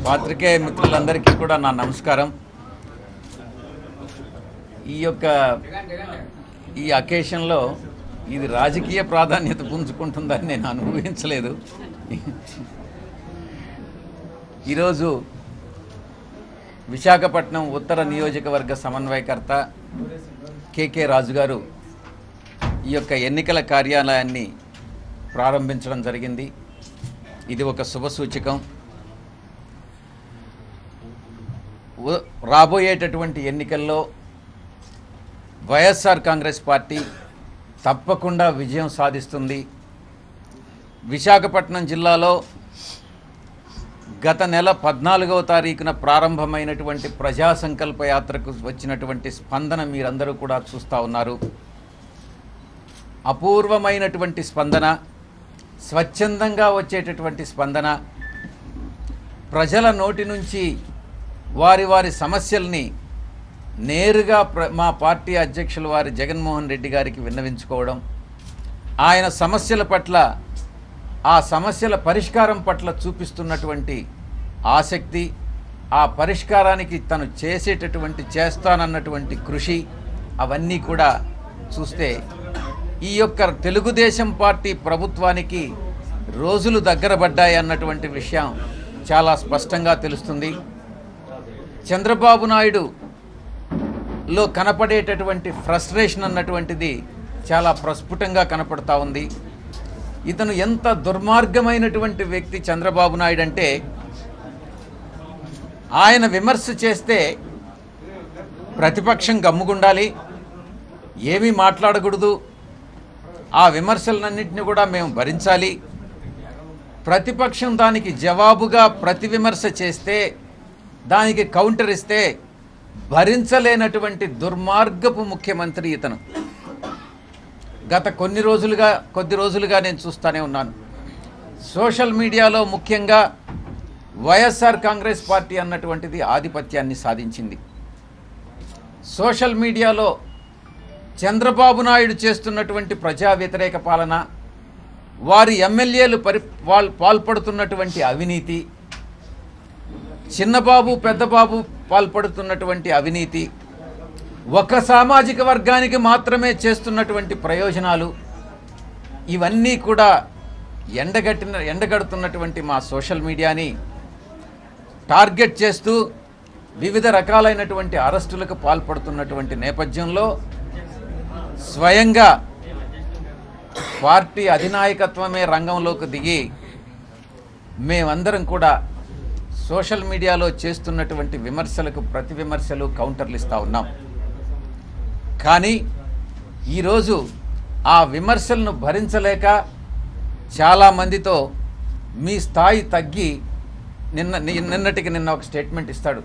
పాత్రికేయ మిత్రులందరికీ కూడా నా నమస్కారం. ఈ అకేషన్లో ఇది రాజకీయ ప్రాధాన్యత పుంజుకుంటుందని నేను అనుభవించలేదు. ఈరోజు విశాఖపట్నం ఉత్తర నియోజకవర్గ సమన్వయకర్త కేకే రాజు గారు ఈ యొక్క ఎన్నికల కార్యాలయాన్ని ప్రారంభించడం జరిగింది. ఇది ఒక శుభసూచకం. రాబోయేటటువంటి ఎన్నికల్లో వైఎస్ఆర్ కాంగ్రెస్ పార్టీ తప్పకుండా విజయం సాధిస్తుంది. విశాఖపట్నం జిల్లాలో గత నెల 14వ తారీఖున ప్రారంభమైనటువంటి ప్రజా సంకల్ప యాత్రకు వచ్చినటువంటి స్పందన మీరందరూ కూడా చూస్తూ ఉన్నారు. అపూర్వమైనటువంటి స్పందన, స్వచ్ఛందంగా వచ్చేటటువంటి స్పందన, ప్రజల నోటి నుంచి వారి వారి సమస్యల్ని నేరుగా మా పార్టీ అధ్యక్షులు వారి జగన్మోహన్ రెడ్డి గారికి విన్నవించుకోవడం, ఆయన సమస్యల పట్ల, ఆ సమస్యల పరిష్కారం పట్ల చూపిస్తున్నటువంటి ఆసక్తి, ఆ పరిష్కారానికి తను చేస్తానన్నటువంటి కృషి, అవన్నీ కూడా చూస్తే ఈ యొక్క తెలుగుదేశం పార్టీ ప్రభుత్వానికి రోజులు దగ్గర పడ్డాయి అన్నటువంటి విషయం చాలా స్పష్టంగా తెలుస్తుంది. చంద్రబాబు నాయుడులో కనపడేటటువంటి ఫ్రస్ట్రేషన్ అన్నటువంటిది చాలా ప్రస్ఫుటంగా కనపడతా ఉంది. ఇతను ఎంత దుర్మార్గమైనటువంటి వ్యక్తి చంద్రబాబు నాయుడు అంటే, ఆయన విమర్శ చేస్తే ప్రతిపక్షం గమ్ముగుండాలి, ఏమీ మాట్లాడకూడదు, ఆ విమర్శలన్నింటినీ కూడా మేము భరించాలి, ప్రతిపక్షం దానికి జవాబుగా ప్రతి విమర్శ చేస్తే దానికి కౌంటర్ ఇస్తే భరించలేనటువంటి దుర్మార్గపు ముఖ్యమంత్రి ఇతను. గత కొద్ది రోజులుగా నేను చూస్తూనే ఉన్నాను. సోషల్ మీడియాలో ముఖ్యంగా వైఎస్ఆర్ కాంగ్రెస్ పార్టీ అన్నటువంటిది ఆధిపత్యాన్ని సాధించింది. సోషల్ మీడియాలో చంద్రబాబు నాయుడు చేస్తున్నటువంటి ప్రజా వ్యతిరేక పాలన, వారి ఎమ్మెల్యేలు పాల్పడుతున్నటువంటి అవినీతి, చిన్నబాబు పెద్దబాబు పాల్పడుతున్నటువంటి అవినీతి, ఒక సామాజిక వర్గానికి మాత్రమే చేస్తున్నటువంటి ప్రయోజనాలు, ఇవన్నీ కూడా ఎండగడుతున్నటువంటి మా సోషల్ మీడియాని టార్గెట్ చేస్తూ వివిధ రకాలైనటువంటి అరెస్టులకు పాల్పడుతున్నటువంటి నేపథ్యంలో స్వయంగా పార్టీ అధినాయకత్వమే రంగంలోకి దిగి మేమందరం కూడా సోషల్ మీడియాలో చేస్తున్నటువంటి విమర్శలకు ప్రతి విమర్శలు కౌంటర్లు ఇస్తూ ఉన్నాం. కానీ ఈరోజు ఆ విమర్శలను భరించలేక చాలామందితో మీ స్థాయి తగ్గి నిన్నటికి నిన్న ఒక స్టేట్మెంట్ ఇస్తాడు,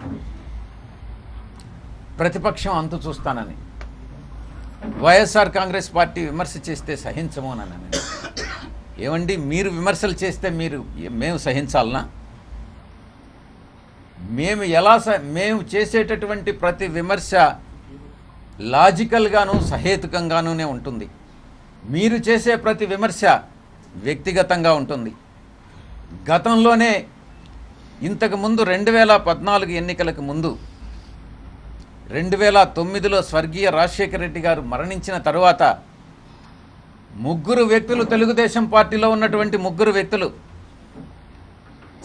ప్రతిపక్షం అంతు చూస్తానని, వైఎస్ఆర్ కాంగ్రెస్ పార్టీ విమర్శ చేస్తే సహించమోనని. ఏమండి, మీరు విమర్శలు చేస్తే మేము సహించాలనా? మేము చేసేటటువంటి ప్రతి విమర్శ లాజికల్గాను సహేతుకంగానే ఉంటుంది. మీరు చేసే ప్రతి విమర్శ వ్యక్తిగతంగా ఉంటుంది. గతంలోనే ఇంతకుముందు 2014 ఎన్నికలకు ముందు 2009లో స్వర్గీయ రాజశేఖర రెడ్డి గారు మరణించిన తరువాత ముగ్గురు వ్యక్తులు, తెలుగుదేశం పార్టీలో ఉన్నటువంటి ముగ్గురు వ్యక్తులు,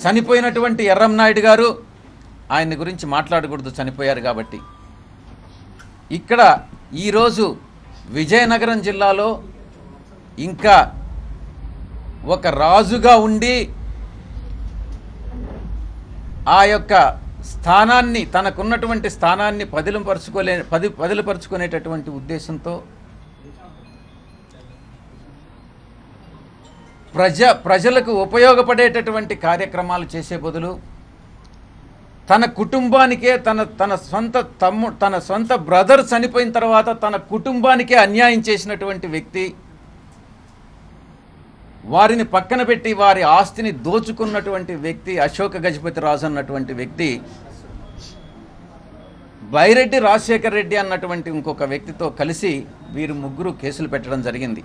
చనిపోయినటువంటి ఎర్రంనాయుడు గారు, ఆయన గురించి మాట్లాడకూడదు, చనిపోయారు కాబట్టి, ఇక్కడ ఈరోజు విజయనగరం జిల్లాలో ఇంకా ఒక రాజుగా ఉండి ఆ యొక్క స్థానాన్ని, తనకున్నటువంటి స్థానాన్ని పదిలపరుచుకునేటటువంటి ఉద్దేశంతో ప్రజలకు ఉపయోగపడేటటువంటి కార్యక్రమాలు చేసే బదులు తన కుటుంబానికే, తన సొంత బ్రదర్ చనిపోయిన తర్వాత తన కుటుంబానికే అన్యాయం చేసినటువంటి వ్యక్తి, వారిని పక్కన పెట్టి వారి ఆస్తిని దోచుకున్నటువంటి వ్యక్తి అశోక గజపతి రాజు అన్నటువంటి వ్యక్తి బైరెడ్డి రాజశేఖర రెడ్డి అన్నటువంటి ఇంకొక వ్యక్తితో కలిసి వీరు ముగ్గురు కేసులు పెట్టడం జరిగింది.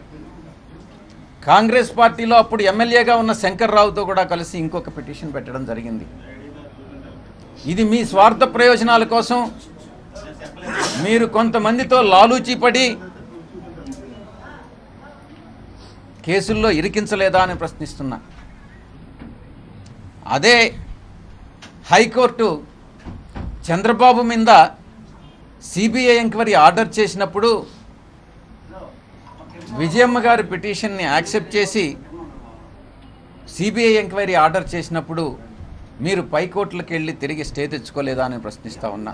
కాంగ్రెస్ పార్టీలో అప్పుడు ఎమ్మెల్యేగా ఉన్న శంకర్రావుతో కూడా కలిసి ఇంకొక పిటిషన్ పెట్టడం జరిగింది. ఇది మీ స్వార్థ ప్రయోజనాల కోసం మీరు కొంతమందితో లాలూచీపడి కేసుల్లో ఇరికించలేదా అని ప్రశ్నిస్తున్నా. అదే హైకోర్టు చంద్రబాబు మీద సిబిఐ ఎంక్వైరీ ఆర్డర్ చేసినప్పుడు విజయమ్మ గారి పిటిషన్ని యాక్సెప్ట్ చేసి సిబిఐ ఎంక్వైరీ ఆర్డర్ చేసినప్పుడు మీరు పైకోర్టులకు వెళ్ళి తిరిగి స్టే తెచ్చుకోలేదా అని ప్రశ్నిస్తూ ఉన్నా.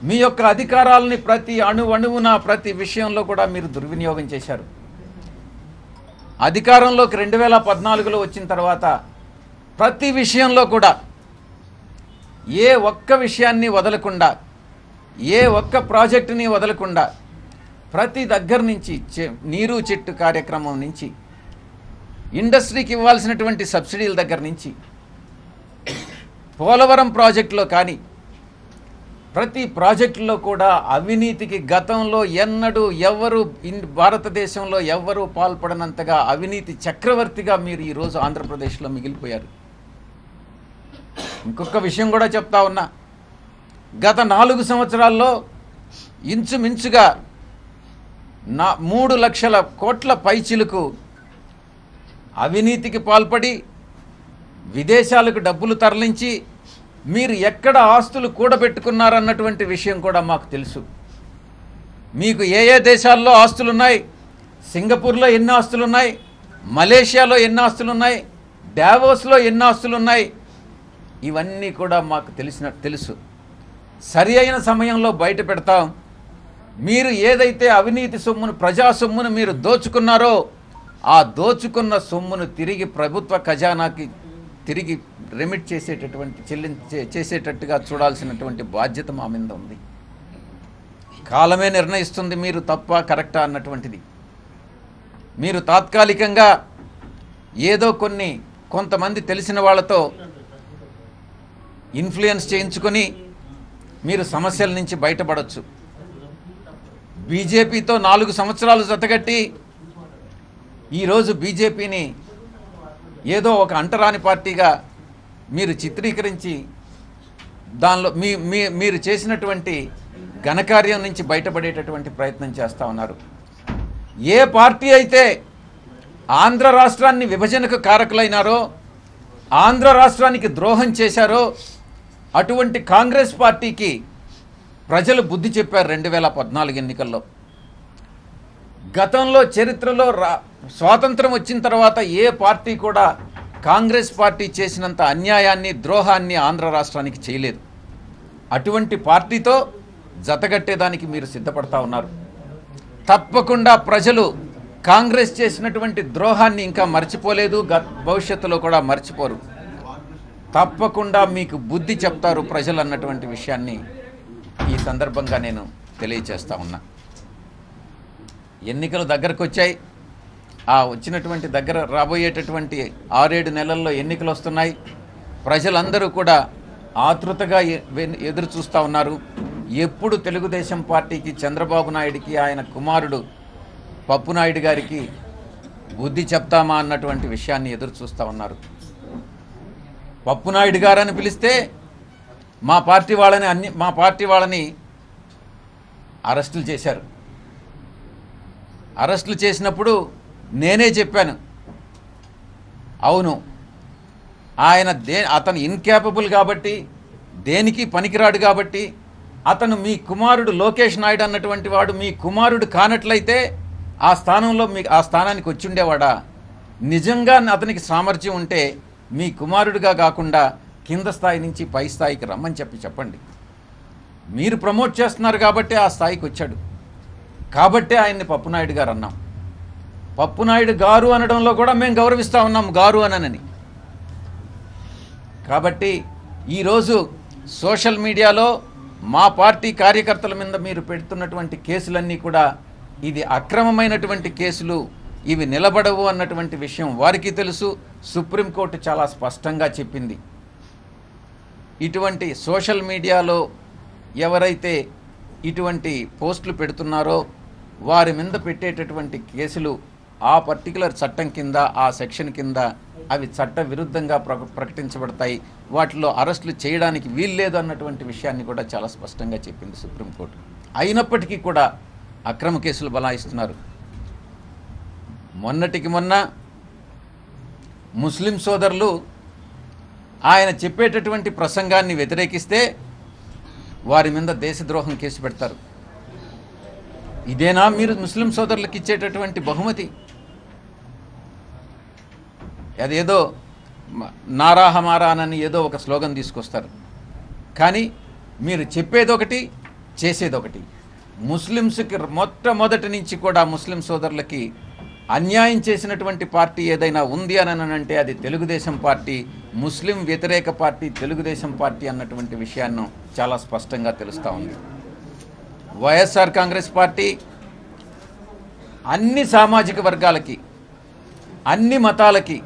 మీ యొక్క అధికారాలని ప్రతి అణువున ప్రతి విషయంలో కూడా మీరు దుర్వినియోగం చేశారు. అధికారంలోకి 2014లో వచ్చిన తర్వాత ప్రతి విషయంలో కూడా ఏ ఒక్క విషయాన్ని వదలకుండా, ఏ ఒక్క ప్రాజెక్టుని వదలకుండా ప్రతి దగ్గర నుంచి నీరు చెట్టు కార్యక్రమం నుంచి ఇండస్ట్రీకి ఇవ్వాల్సినటువంటి సబ్సిడీల దగ్గర నుంచి పోలవరం ప్రాజెక్టులో కానీ ప్రతి ప్రాజెక్టులో కూడా అవినీతికి గతంలో ఎన్నడూ ఎవరు భారతదేశంలో ఎవరు పాల్పడనంతగా అవినీతి చక్రవర్తిగా మీరు ఈరోజు ఆంధ్రప్రదేశ్లో మిగిలిపోయారు. ఇంకొక విషయం కూడా చెప్తా ఉన్నా. గత 4 సంవత్సరాల్లో ఇంచుమించుగా 3 లక్షల కోట్ల పైచిలుకు అవినీతికి పాల్పడి విదేశాలకు డబ్బులు తరలించి మీరు ఎక్కడ ఆస్తులు కూడబెట్టుకున్నారన్నటువంటి విషయం కూడా మాకు తెలుసు. మీకు ఏ ఏ దేశాల్లో ఆస్తులున్నాయి, సింగపూర్లో ఎన్ని ఆస్తులున్నాయి, మలేషియాలో ఎన్ని ఆస్తులున్నాయి, డావోస్లో ఎన్ని ఆస్తులున్నాయి, ఇవన్నీ కూడా మాకు తెలుసు. సరి అయిన సమయంలో బయట పెడతాం. మీరు ఏదైతే అవినీతి సొమ్మును, ప్రజా సొమ్మును మీరు దోచుకున్నారో ఆ దోచుకున్న సొమ్మును తిరిగి ప్రభుత్వ ఖజానాకి తిరిగి రెమిట్ చేసేటట్టుగా చూడాల్సినటువంటి బాధ్యత మా మీద ఉంది. కాలమే నిర్ణయిస్తుంది మీరు తప్ప కరెక్టా అన్నటువంటిది. మీరు తాత్కాలికంగా ఏదో కొంతమంది తెలిసిన వాళ్ళతో ఇన్ఫ్లుయెన్స్ చేయించుకొని మీరు సమస్యల నుంచి బయటపడవచ్చు. బీజేపీతో 4 సంవత్సరాలు జతగట్టి ఈరోజు బీజేపీని ఏదో ఒక అంటరాని పార్టీగా మీరు చిత్రీకరించి దానిలో మీరు చేసినటువంటి ఘనకార్యం నుంచి బయటపడేటటువంటి ప్రయత్నం చేస్తూ ఉన్నారు. ఏ పార్టీ అయితే ఆంధ్ర రాష్ట్రాన్ని విభజనకు కారకులైనారో, ఆంధ్ర రాష్ట్రానికి ద్రోహం చేశారో అటువంటి కాంగ్రెస్ పార్టీకి ప్రజలు బుద్ధి చెప్పారు 2014 ఎన్నికల్లో. గతంలో చరిత్రలో స్వాతంత్రం వచ్చిన తర్వాత ఏ పార్టీ కూడా కాంగ్రెస్ పార్టీ చేసినంత అన్యాయాన్ని, ద్రోహాన్ని ఆంధ్ర రాష్ట్రానికి చేయలేదు. అటువంటి పార్టీతో జతగట్టేదానికి మీరు సిద్ధపడతా ఉన్నారు. తప్పకుండా ప్రజలు కాంగ్రెస్ చేసినటువంటి ద్రోహాన్ని ఇంకా మర్చిపోలేదు, భవిష్యత్తులో కూడా మర్చిపోరు. తప్పకుండా మీకు బుద్ధి చెప్తారు ప్రజలు అన్నటువంటి విషయాన్ని ఈ సందర్భంగా నేను తెలియచేస్తా ఉన్నా. ఎన్నికలు దగ్గరకు వచ్చాయి. ఆ వచ్చినటువంటి దగ్గర రాబోయేటటువంటి 6-7 నెలల్లో ఎన్నికలు వస్తున్నాయి. ప్రజలందరూ కూడా ఆతృతగా ఎదురు చూస్తూ ఉన్నారు. ఎప్పుడు తెలుగుదేశం పార్టీకి, చంద్రబాబు నాయుడికి, ఆయన కుమారుడు పప్పునాయుడు గారికి బుద్ధి చెప్తామా అన్నటువంటి విషయాన్ని ఎదురు చూస్తూ ఉన్నారు. పప్పునాయుడు గారని పిలిస్తే మా పార్టీ వాళ్ళని అరెస్టులు చేశారు. అరెస్టులు చేసినప్పుడు నేనే చెప్పాను, అవును అతను ఇన్కేపబుల్ కాబట్టి, దేనికి పనికిరాడు కాబట్టి, అతను మీ కుమారుడు లోకేష్ నాయుడు అన్నటువంటి వాడు మీ కుమారుడు కానట్లయితే ఆ స్థానానికి వచ్చి ఉండేవాడా? నిజంగా అతనికి సామర్థ్యం ఉంటే మీ కుమారుడిగా కాకుండా కింద స్థాయి నుంచి పై స్థాయికి రమ్మని చెప్పండి. మీరు ప్రమోట్ చేస్తున్నారు కాబట్టి ఆ స్థాయికి వచ్చాడు. కాబట్టే ఆయన్ని పప్పునాయుడు గారు అన్నాం. పప్పునాయుడు గారు అనడంలో కూడా మేము గౌరవిస్తూ ఉన్నాం, గారు అనని. కాబట్టి ఈరోజు సోషల్ మీడియాలో మా పార్టీ కార్యకర్తల మీద మీరు పెడుతున్నటువంటి కేసులన్నీ కూడా ఇది అక్రమమైనటువంటి కేసులు, ఇవి నిలబడవు అన్నటువంటి విషయం వారికి తెలుసు. సుప్రీంకోర్టు చాలా స్పష్టంగా చెప్పింది. ఇటువంటి సోషల్ మీడియాలో ఎవరైతే ఇటువంటి పోస్టులు పెడుతున్నారో వారి మీద పెట్టేటటువంటి కేసులు ఆ పర్టికులర్ చట్టం కింద, ఆ సెక్షన్ కింద అవి చట్ట విరుద్ధంగా ప్రకటించబడతాయి, వాటిలో అరెస్టులు చేయడానికి వీల్లేదు అన్నటువంటి విషయాన్ని కూడా చాలా స్పష్టంగా చెప్పింది సుప్రీంకోర్టు. అయినప్పటికీ కూడా అక్రమ కేసులు బలాయిస్తున్నారు. మొన్నటికి మొన్న ముస్లిం సోదరులు ఆయన చెప్పేటటువంటి ప్రసంగాన్ని వ్యతిరేకిస్తే వారి మీద దేశద్రోహం కేసు పెడతారు. ఇదేనా మీరు ముస్లిం సోదరులకు ఇచ్చేటటువంటి బహుమతి? అదేదో నారా హమారా అని ఏదో ఒక స్లోగన్ తీసుకొస్తారు, కానీ మీరు చెప్పేదొకటి చేసేదొకటి. ముస్లిమ్స్కి మొట్టమొదటి నుంచి కూడా ముస్లిం సోదరులకి అన్యాయం చేసినటువంటి పార్టీ ఏదైనా ఉంది అని అంటే అది తెలుగుదేశం పార్టీ, ముస్లిం వ్యతిరేక పార్టీ తెలుగుదేశం పార్టీ అన్నటువంటి విషయాన్ని చాలా స్పష్టంగా తెలుస్తూ ఉంది. వైఎస్ఆర్ కాంగ్రెస్ పార్టీ అన్ని సామాజిక వర్గాలకి, అన్ని మతాలకి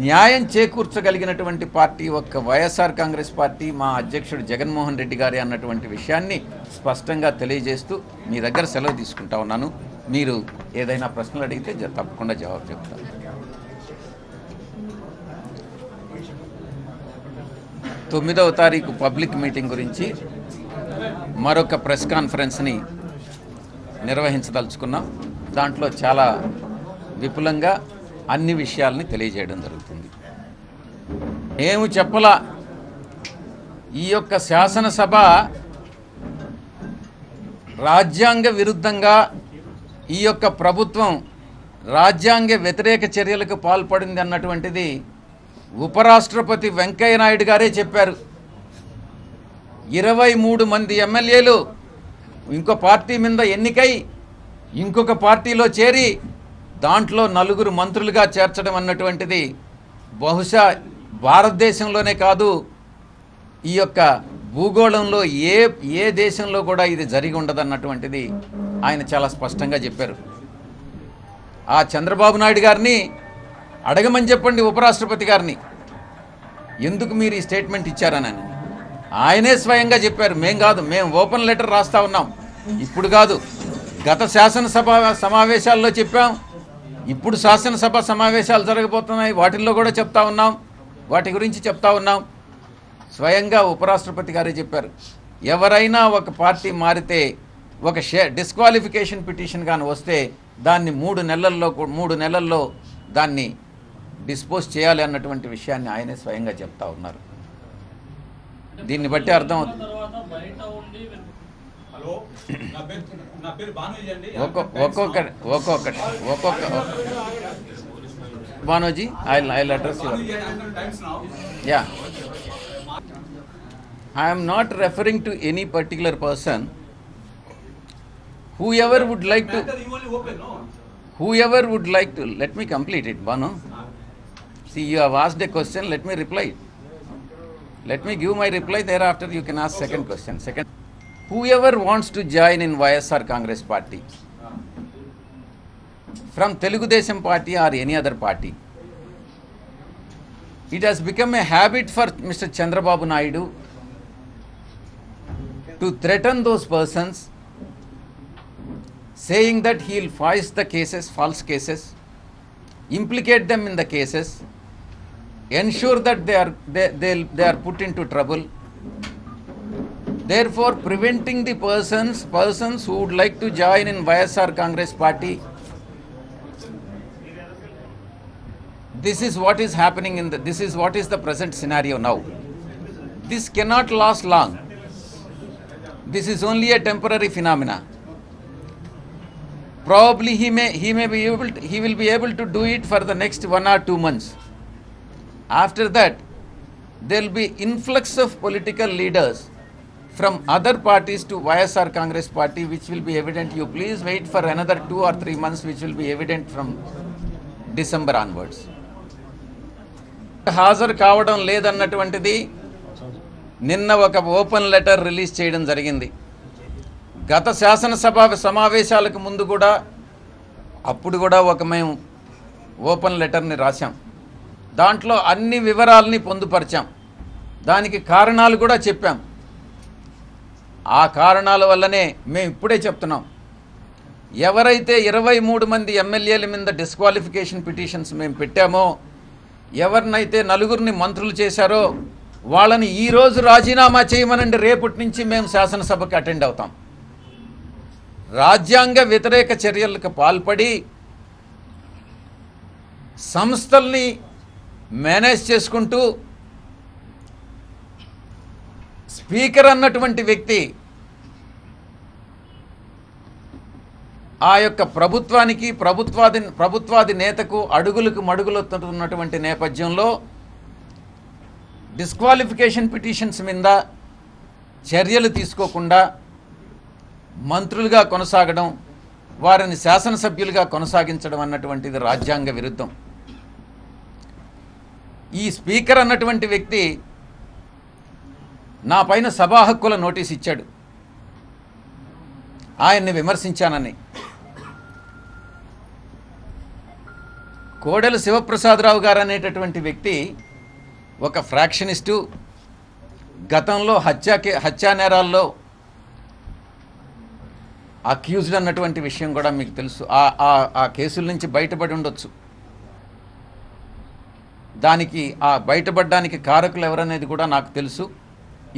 న్యాయం చేకూర్చగలిగినటువంటి పార్టీ ఒక్క వైఎస్ఆర్ కాంగ్రెస్ పార్టీ, మా అధ్యక్షుడు జగన్మోహన్ రెడ్డి గారి అన్నటువంటి విషయాన్ని స్పష్టంగా తెలియజేస్తూ మీ దగ్గర సెలవు తీసుకుంటా ఉన్నాను. మీరు ఏదైనా ప్రశ్నలు అడిగితే తప్పకుండా జవాబు చెప్తాను. తొమ్మిదవ తారీఖు పబ్లిక్ మీటింగ్ గురించి మరొక ప్రెస్ కాన్ఫరెన్స్ని నిర్వహించదలుచుకున్నాం. దాంట్లో చాలా విపులంగా అన్ని విషయాల్ని తెలియజేయడం జరుగుతుంది. మేము చెప్పలా, ఈ యొక్క శాసనసభ రాజ్యాంగ విరుద్ధంగా ఈ యొక్క ప్రభుత్వం రాజ్యాంగ వ్యతిరేక చర్యలకు పాల్పడింది అన్నటువంటిది ఉపరాష్ట్రపతి వెంకయ్య నాయుడు గారే చెప్పారు. 23 మంది ఎమ్మెల్యేలు ఇంకో పార్టీ మీద ఎన్నికై ఇంకొక పార్టీలో చేరి దాంట్లో 4 మంత్రులుగా చేర్చడం అన్నటువంటిది బహుశా భారతదేశంలోనే కాదు, ఈ యొక్క భూగోళంలో ఏ దేశంలో కూడా ఇది జరిగి ఉండదన్నటువంటిది ఆయన చాలా స్పష్టంగా చెప్పారు. ఆ చంద్రబాబు నాయుడు గారిని అడగమని చెప్పండి, ఉపరాష్ట్రపతి గారిని, ఎందుకు మీరు ఈ స్టేట్మెంట్ ఇచ్చారని. ఆయనే స్వయంగా చెప్పారు. మేం కాదు, మేము ఓపెన్ లెటర్ రాస్తా ఉన్నాం. ఇప్పుడు కాదు, గత శాసనసభ సమావేశాల్లో చెప్పాం, ఇప్పుడు శాసనసభ సమావేశాలు జరగబోతున్నాయి, వాటిల్లో కూడా చెప్తా ఉన్నాం, వాటి గురించి చెప్తా ఉన్నాం. స్వయంగా ఉపరాష్ట్రపతి గారే చెప్పారు, ఎవరైనా ఒక పార్టీ మారితే ఒక డిస్క్వాలిఫికేషన్ పిటిషన్ కానీ వస్తే దాన్ని 3 నెలల్లో దాన్ని డిస్పోజ్ చేయాలి అన్నటువంటి విషయాన్ని ఆయనే స్వయంగా చెప్తా ఉన్నారు. దీన్ని బట్టి అర్థం అవుతుంది. ఒక్కొక్కటి బానోజీ, I address your. Yeah, I am not referring to any particular person. Whoever would like to, let me complete it, Banu. See, you have asked a question, let me reply. Let me give my reply, thereafter you can ask second question. Whoever wants to join in YSR Congress party, from Telugu Desam party or any other party, it has become a habit for Mr. Chandrababu Naidu to threaten those persons, saying that he will foist the cases, false cases, implicate them in the cases, ensure that they are put into trouble, therefore preventing the persons who would like to join in YSR Congress party. This is what is happening this is what is the present scenario now. This cannot last long. This is only a temporary phenomena. Probably he will be able to do it for the next 1 or 2 months. After that, there will be influx of political leaders from other parties to YSR Congress party, which will be evident. You please wait for another 2 or 3 months, which will be evident from December onwards. హాజరు కావడం లేదన్నటువంటిది నిన్న ఒక open letter release చేయడం జరిగింది. గత శాసనసభ సమావేశాలకు ముందు కూడా అప్పుడు కూడా మేము ఓపెన్ లెటర్ని రాశాం. దాంట్లో అన్ని వివరాలని పొందుపరిచాం, దానికి కారణాలు కూడా చెప్పాం. ఆ కారణాల వల్లనే మేము ఇప్పుడే చెప్తున్నాం, ఎవరైతే 23 మంది ఎమ్మెల్యేల మీద డిస్క్వాలిఫికేషన్ పిటిషన్స్ మేము పెట్టామో, ఎవరినైతే నలుగురిని మంత్రులు చేశారో వాళ్ళని ఈరోజు రాజీనామా చేయమనండి, రేపటి నుంచి మేము శాసనసభకి అటెండ్ అవుతాం. రాజ్యాంగ వ్యతిరేక చర్యలకు పాల్పడి సంస్థల్ని మేనేజ్ చేసుకుంటూ స్పీకర్ అన్నటువంటి వ్యక్తి ఆ యొక్క ప్రభుత్వానికి ప్రభుత్వాది నేతకు అడుగులకు మడుగులొత్తున్నటువంటి నేపథ్యంలో డిస్క్వాలిఫికేషన్ పిటిషన్స్ మీద చర్యలు తీసుకోకుండా మంత్రులుగా కొనసాగడం, వారిని శాసనసభ్యులుగా కొనసాగించడం అన్నటువంటిది రాజ్యాంగ విరుద్ధం. ఈ స్పీకర్ అన్నటువంటి వ్యక్తి నా పైన సభా హక్కుల నోటీస్ ఇచ్చాడు ఆయన్ని విమర్శించానని. కోడెల శివప్రసాదరావు గారు అనేటటువంటి వ్యక్తి ఒక ఫ్రాక్షనిస్టు, గతంలో హత్యా నేరాల్లో అక్యూజ్డ్ అన్నటువంటి విషయం కూడా మీకు తెలుసు. ఆ కేసుల నుంచి బయటపడి ఉండొచ్చు. దానికి ఆ బయటపడడానికి కారకులు ఎవరనేది కూడా నాకు తెలుసు.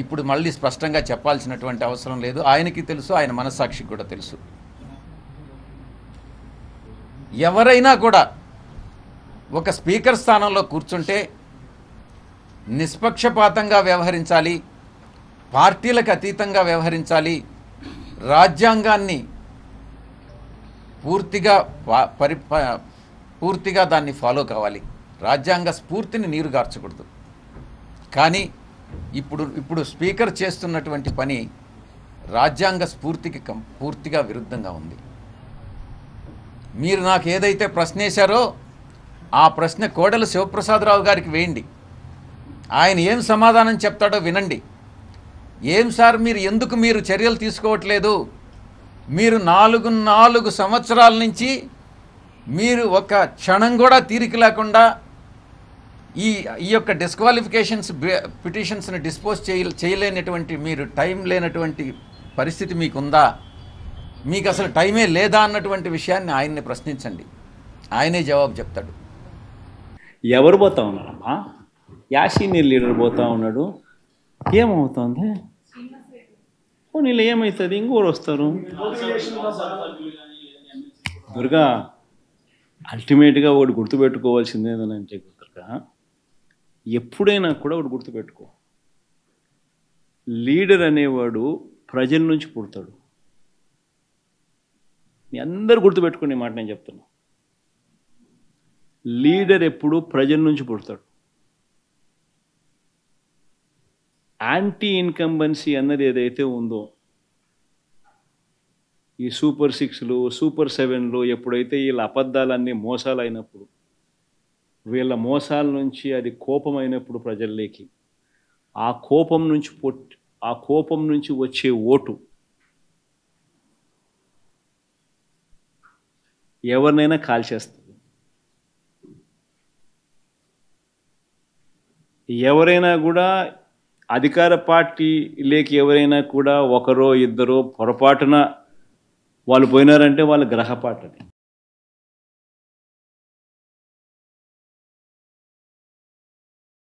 ఇప్పుడు మళ్ళీ స్పష్టంగా చెప్పాల్సినటువంటి అవసరం లేదు. ఆయనకి తెలుసు, ఆయన మనస్సాక్షికి కూడా తెలుసు. ఎవరైనా కూడా ఒక స్పీకర్ స్థానంలో కూర్చుంటే నిష్పక్షపాతంగా వ్యవహరించాలి, పార్టీలకు అతీతంగా వ్యవహరించాలి, రాజ్యాంగాన్ని పూర్తిగా దాన్ని ఫాలో కావాలి, రాజ్యాంగ స్ఫూర్తిని నీరుగార్చకూడదు. కానీ ఇప్పుడు స్పీకర్ చేస్తున్నటువంటి పని రాజ్యాంగ స్ఫూర్తికి పూర్తిగా విరుద్ధంగా ఉంది. మీరు నాకు ఏదైతే ప్రశ్న వేశారో ఆ ప్రశ్న కోడెల శివప్రసాదరావు గారికి వేయండి. ఆయన ఏం సమాధానం చెప్తాడో వినండి. ఏం సార్ ఎందుకు మీరు చర్యలు తీసుకోవట్లేదు? మీరు నాలుగు సంవత్సరాల నుంచి మీరు ఒక క్షణం కూడా తీరిక లేకుండా ఈ యొక్క డిస్క్వాలిఫికేషన్స్ పిటిషన్స్ని డిస్పోజ్ చేయలేనటువంటి, మీరు టైం లేనటువంటి పరిస్థితి మీకుందా? మీకు అసలు టైమే లేదా అన్నటువంటి విషయాన్ని ఆయన్ని ప్రశ్నించండి, ఆయనే జవాబు చెప్తాడు. ఎవరు పోతా ఉన్నారమ్మా? సీనియర్ లీడర్ పోతా ఉన్నాడు. ఏమవుతుంది? నీళ్ళు ఏమవుతుంది? ఇంకోరు వస్తారు. దుర్గా, అల్టిమేట్గా ఒకటి గుర్తుపెట్టుకోవాల్సింది ఏంటంటే దుర్గా, ఎప్పుడైనా కూడా ఒకటి గుర్తుపెట్టుకో, లీడర్ అనేవాడు ప్రజల నుంచి పుడతాడు. మీ అందరూ గుర్తుపెట్టుకునే మాట నేను చెప్తున్నా. లీడర్ ఎప్పుడు ప్రజల నుంచి పుడతాడు. యాంటీ ఇన్కంబెన్సీ అన్నది ఏదైతే ఉందో, ఈ సూపర్ 6లు సూపర్ 7లు ఎప్పుడైతే వీళ్ళ అబద్ధాలన్నీ మోసాలు అయినప్పుడు, వీళ్ళ మోసాల నుంచి అది కోపం అయినప్పుడు ప్రజల్లోకి, ఆ కోపం నుంచి వచ్చే ఓటు ఎవరినైనా కాల్చేస్తుంది. ఎవరైనా కూడా అధికార పార్టీలోకి ఎవరైనా కూడా ఒకరో ఇద్దరో పొరపాటున వాళ్ళు పోయినారంటే వాళ్ళ గ్రహపాటు అది.